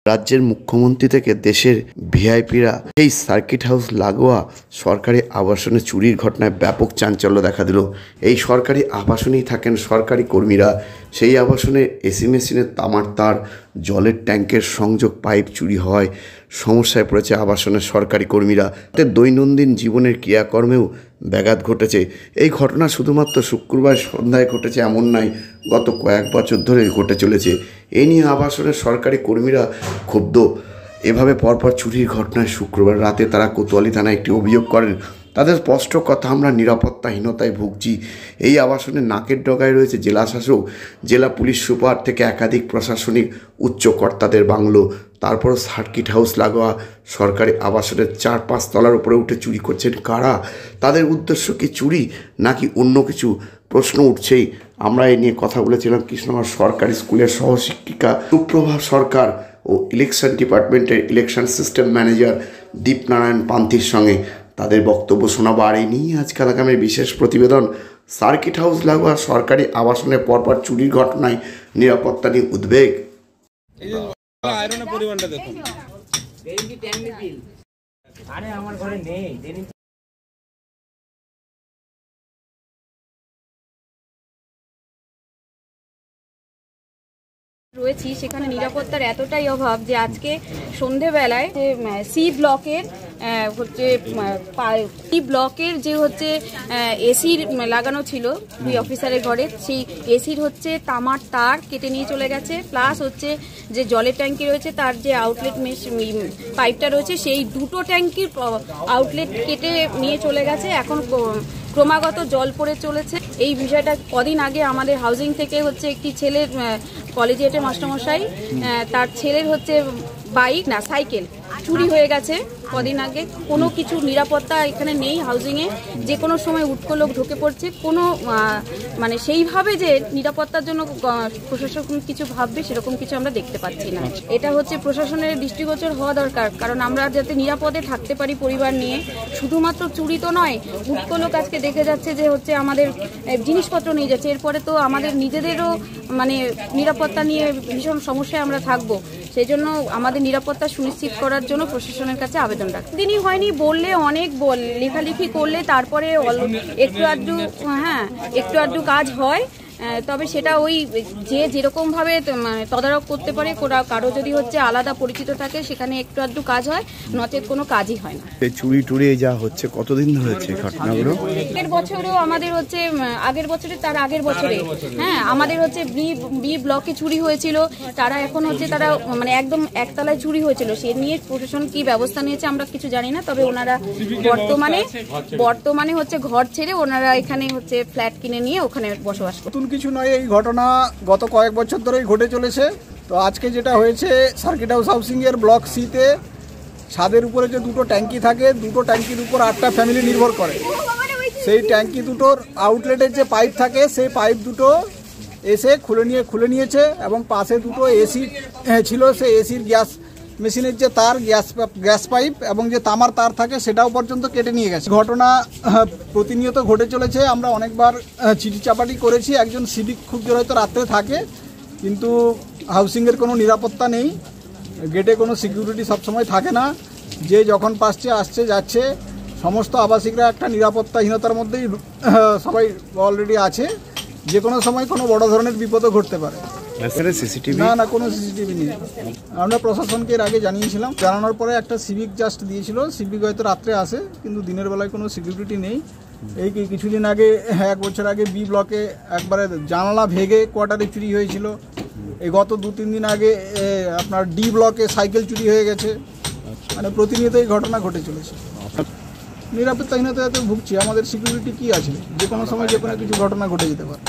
রাজ্যের মুখ্যমন্ত্রী থেকে দেশের ভিআইপিরা এই সার্কিট হাউস লাগোয়া সরকারি আবাসনে চুরির ঘটনায় ব্যাপক চাঞ্চল্য দেখা দিল। এই সরকারি আবাসনেই থাকেন সরকারি কর্মীরা। সেই আবাসনে এসি মেশিনের তামার তার, জলের ট্যাঙ্কের সংযোগ পাইপ চুরি হওয়ায় সমস্যায় পড়েছে আবাসনের সরকারি কর্মীরা। তাদের দৈনন্দিন জীবনের ক্রিয়াকর্মেও ব্যাঘাত ঘটেছে। এই ঘটনা শুধুমাত্র শুক্রবার সন্ধ্যায় ঘটেছে এমন নয়, গত কয়েক বছর ধরে ঘটে চলেছে। এ নিয়ে আবাসনের সরকারি কর্মীরা ক্ষুব্ধ। এভাবে পরপর চুরির ঘটনায় শুক্রবার রাতে তারা কোতোয়ালি থানায় একটি অভিযোগ করেন। তাদের স্পষ্ট কথা, আমরা নিরাপত্তাহীনতায় ভুগছি। এই আবাসনের নাকের ডগায় রয়েছে জেলাশাসক, জেলা পুলিশ সুপার থেকে একাধিক প্রশাসনিক উচ্চ কর্তাদের বাংলো। তারপরও সার্কিট হাউস লাগোয়া সরকারি আবাসনের 4-5 তলার উপরে উঠে চুরি করছেন কারা? তাদের উদ্দেশ্য কি চুরি নাকি অন্য কিছু? প্রশ্ন উঠছেই। আমরা এ নিয়ে কথা বলেছিলাম কৃষ্ণনগর সরকারি স্কুলের সহশিক্ষিকা সুপ্রভা সরকার ও ইলেকশন ডিপার্টমেন্টের ইলেকশন সিস্টেম ম্যানেজার দীপনারায়ণ পান্থির সঙ্গে। তাদের বক্তব্য শোনাবো। আর এই নিয়ে আজকাল আগামী বিশেষ প্রতিবেদন। সার্কিট হাউস লাগোয়া সরকারি আবাসনে পরপর চুরির ঘটনায় নিরাপত্তা নিয়ে উদ্বেগ। রয়েছি সেখানে নিরাপত্তার এতটাই অভাব যে আজকে সন্ধেবেলায় যে সি ব্লকের যে হচ্ছে এসির লাগানো ছিল 2 অফিসারের ঘরে, সেই এসির হচ্ছে তামার তার কেটে নিয়ে চলে গেছে। প্লাস হচ্ছে যে জলের ট্যাঙ্কি রয়েছে তার যে আউটলেট পাইপটা রয়েছে সেই দুটো ট্যাঙ্কির আউটলেট কেটে নিয়ে চলে গেছে। এখন ক্রমাগত জল পড়ে চলেছে। এই বিষয়টা কদিন আগে আমাদের হাউজিং থেকে হচ্ছে একটি ছেলের কলেজিয়েটের মাস্টারমশাই, তার ছেলের হচ্ছে সাইকেল চুরি হয়ে গেছে কদিন আগে। কোনো কিছু নিরাপত্তা এখানে নেই হাউজিংয়ে, যে কোনো সময় উটকো লোক ঢুকে পড়ছে। কোনো মানে সেইভাবে যে নিরাপত্তার জন্য প্রশাসন কিছু ভাববে সেরকম কিছু আমরা দেখতে পাচ্ছি না। এটা হচ্ছে প্রশাসনের দৃষ্টিগোচর হওয়া দরকার, কারণ আমরা যাতে নিরাপদে থাকতে পারি পরিবার নিয়ে। শুধুমাত্র চুরি তো নয়, উটকো লোক আজকে দেখে যাচ্ছে যে হচ্ছে আমাদের জিনিসপত্র নিয়ে যাচ্ছে। এরপরে তো আমাদের নিজেদেরও মানে নিরাপত্তা নিয়ে ভীষণ সমস্যায় আমরা থাকবো। সেই জন্য আমাদের নিরাপত্তা সুনিশ্চিত করার জন্য প্রশাসনের কাছে আবেদন রাখি। দিনই হয়নি বললে অনেক লেখালেখি করলে তারপরে একটু আধটু কাজ হয়। তবে সেটা ওই যে যেরকমভাবে তদারক করতে পারে, কারো যদি হচ্ছে আলাদা পরিচিত থাকে সেখানে একটু আধটু কাজ হয়, নচেত কোনো কাজই হয় না। চুরি টুরি যা হচ্ছে কতদিন ধরে হচ্ছে ঘটনাগুলো? আগের বছরেও আমাদের হচ্ছে আগের বছরে তার আগের বছরে আমাদের হচ্ছে বি ব্লকে চুরি হয়েছিল। তারা এখন হচ্ছে তারা মানে একদম একতলায় চুরি হয়েছিল। সে নিয়ে প্রশাসন কি ব্যবস্থা নিয়েছে আমরা কিছু জানি না। তবে ওনারা বর্তমানে হচ্ছে ঘর ছেড়ে ওনারা এখানে হচ্ছে ফ্ল্যাট কিনে নিয়ে ওখানে বসবাস করছে। কিছু নয়, এই ঘটনা গত কয়েক বছর ধরেই ঘটে চলেছে। তো আজকে যেটা হয়েছে, সার্কিট হাউস হাউসিংয়ের ব্লক সিতে ছাদের উপরে যে দুটো ট্যাঙ্কি থাকে, দুটো ট্যাঙ্কির উপর 8টা ফ্যামিলি নির্ভর করে। সেই ট্যাঙ্কি দুটোর আউটলেটের যে পাইপ থাকে সেই পাইপ দুটো এসে খুলে নিয়েছে এবং পাশে দুটো এসি ছিল, সেই এসির গ্যাস মেশিনের যে তার, গ্যাস পাইপ এবং যে তামার তার থাকে সেটাও পর্যন্ত কেটে নিয়ে গেছে। ঘটনা প্রতিনিয়ত ঘটে চলেছে। আমরা অনেকবার চিঠি চাপাটি করেছি। একজন সিভিক খুব জোর হয়তো রাত্রে থাকে, কিন্তু হাউসিংয়ের কোনো নিরাপত্তা নেই। গেটে কোনো সিকিউরিটি সবসময় থাকে না। যে যখন পাচ্ছে আসছে যাচ্ছে। সমস্ত আবাসিকরা একটা নিরাপত্তাহীনতার মধ্যেই সবাই অলরেডি আছে। যে কোনো সময় কোনো বড় ধরনের বিপদও ঘটতে পারে। না, কোনো সিসিটিভি নেই। আমরা প্রশাসনকে এর আগে জানিয়েছিলাম। জানানোর পরে একটা সিভিক জাস্ট দিয়েছিল। সিভিক হয়তো রাত্রে আসে, কিন্তু দিনের বেলায় কোনো সিকিউরিটি নেই। এই কিছুদিন আগে 1 বছর আগে বি ব্লকে একবারে জানালা ভেঙে কোয়ার্টারে চুরি হয়েছিল। এই গত 2-3 দিন আগে আপনার ডি ব্লকে সাইকেল চুরি হয়ে গেছে। মানে প্রতিনিয়ত এই ঘটনা ঘটে চলেছে। নিরাপত্তাহীনতাতে ভুগছি। আমাদের সিকিউরিটি কি আছে? যে কোনো সময় যে কোনো কিছু ঘটনা ঘটে যেতে পারে।